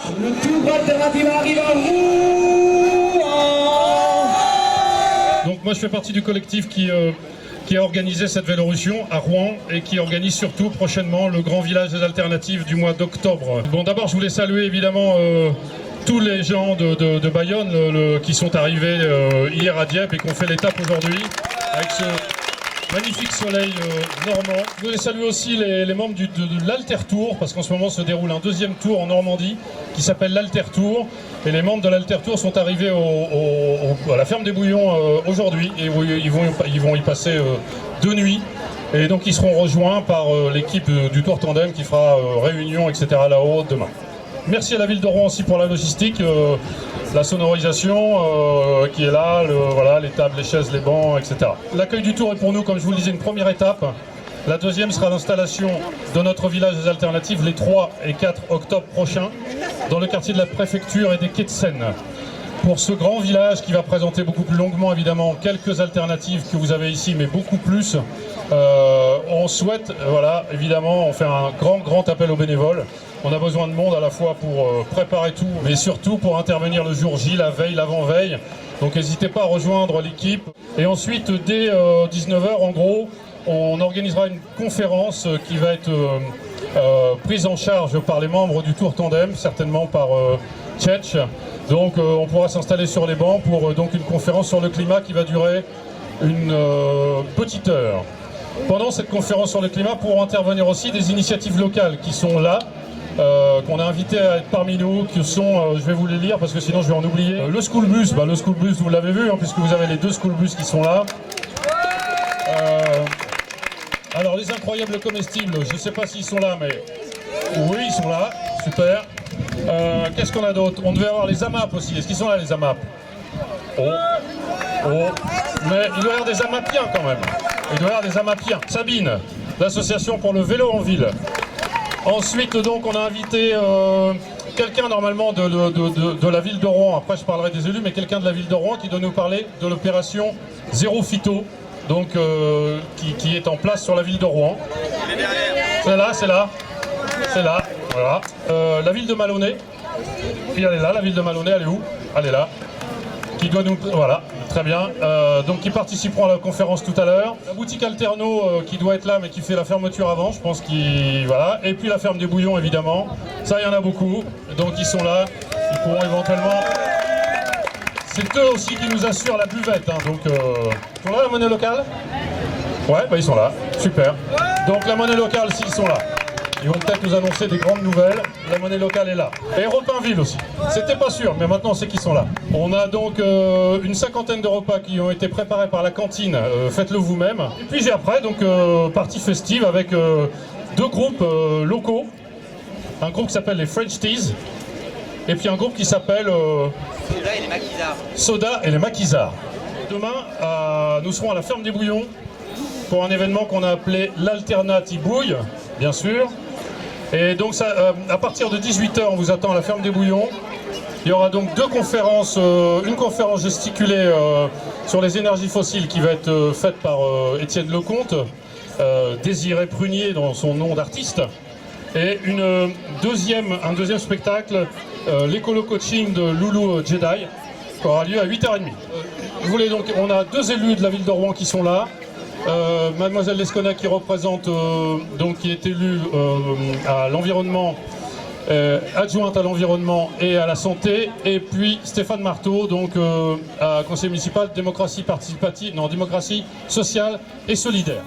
Le tour alternatif arrive à vous. Donc moi je fais partie du collectif qui a organisé cette Vélorussion à Rouen et qui organise surtout prochainement le grand village des alternatives du mois d'octobre. Bon, d'abord je voulais saluer évidemment tous les gens de Bayonne qui sont arrivés hier à Dieppe et qui ont fait l'étape aujourd'hui avec ce magnifique soleil normand. Je voulais saluer aussi les membres de l'Alter Tour, parce qu'en ce moment se déroule un deuxième tour en Normandie qui s'appelle l'Alter Tour. Et les membres de l'Alter Tour sont arrivés à la ferme des Bouillons aujourd'hui et ils vont y passer 2 nuits. Et donc ils seront rejoints par l'équipe du Tour Tandem qui fera réunion, etc. là-haut demain. Merci à la ville de Rouen aussi pour la logistique, la sonorisation qui est là, voilà, les tables, les chaises, les bancs, etc. L'accueil du Tour est pour nous, comme je vous le disais, une première étape. La deuxième sera l'installation de notre village des alternatives les 3 et 4 octobre prochains dans le quartier de la préfecture et des quais de Seine. Pour ce grand village qui va présenter beaucoup plus longuement évidemment quelques alternatives que vous avez ici, mais beaucoup plus, on souhaite, voilà, évidemment, on fait un grand appel aux bénévoles. On a besoin de monde à la fois pour préparer tout, mais surtout pour intervenir le jour J, la veille, l'avant-veille. Donc n'hésitez pas à rejoindre l'équipe. Et ensuite, dès 19h, en gros, on organisera une conférence qui va être prise en charge par les membres du Tour Tandem, certainement par Tchetch. Donc on pourra s'installer sur les bancs pour donc une conférence sur le climat qui va durer une petite heure. Pendant cette conférence sur le climat pourront intervenir aussi des initiatives locales qui sont là, qu'on a invité à être parmi nous, qui sont, je vais vous les lire parce que sinon je vais en oublier. Le school bus, le school bus vous l'avez vu, hein, puisque vous avez les 2 school bus qui sont là. Alors les incroyables comestibles, je ne sais pas s'ils sont là, mais oui ils sont là, super. Qu'est-ce qu'on a d'autre? On devait avoir les AMAP aussi, est-ce qu'ils sont là les AMAP? Oh, mais il doit y avoir des AMAPiens quand même. Il doit y avoir des AMAPiens. Sabine, l'association pour le vélo en ville. Ensuite, donc, on a invité quelqu'un normalement de la ville de Rouen. Après, je parlerai des élus, mais quelqu'un de la ville de Rouen qui doit nous parler de l'opération Zéro Phyto, donc qui est en place sur la ville de Rouen. C'est là, voilà. La ville de Malonnet. Puis elle est là, la ville de Malonnet, elle est où? Elle est là. Qui doit nous... Voilà, très bien. Donc qui participeront à la conférence tout à l'heure. La boutique Alterno qui doit être là mais qui fait la fermeture avant, je pense qu'il... Voilà. Et puis la ferme des Bouillons évidemment. Ça, il y en a beaucoup. Donc ils sont là. Ils pourront éventuellement... C'est eux aussi qui nous assurent la buvette. Hein. Donc, ils sont là la monnaie locale? Ouais, bah ils sont là. Super. Donc la monnaie locale, s'ils sont là. Ils vont peut-être nous annoncer des grandes nouvelles. La monnaie locale est là. Et Repinville aussi. C'était pas sûr, mais maintenant on sait qu'ils sont là. On a donc une 50aine de repas qui ont été préparés par la cantine. Faites-le vous-même. Et puis j'ai après donc partie festive avec 2 groupes locaux. Un groupe qui s'appelle les French Teas. Et puis un groupe qui s'appelle Soda et les Maquisards. Soda et les Maquisards. Demain, nous serons à la ferme des Bouillons pour un événement qu'on a appelé l'Alternatibouille, bien sûr. Et donc ça, à partir de 18h, on vous attend à la ferme des Bouillons. Il y aura donc 2 conférences, une conférence gesticulée sur les énergies fossiles qui va être faite par Étienne Lecomte, Désiré Prunier dans son nom d'artiste, et un deuxième spectacle, l'écolo-coaching de Loulou Jedi, qui aura lieu à 8h30. On a 2 élus de la ville de Rouen qui sont là. Mademoiselle Lescona qui représente, donc qui est élue à l'environnement, adjointe à l'environnement et à la santé, et puis Stéphane Marteau, donc à conseil municipal démocratie participative, non démocratie sociale et solidaire.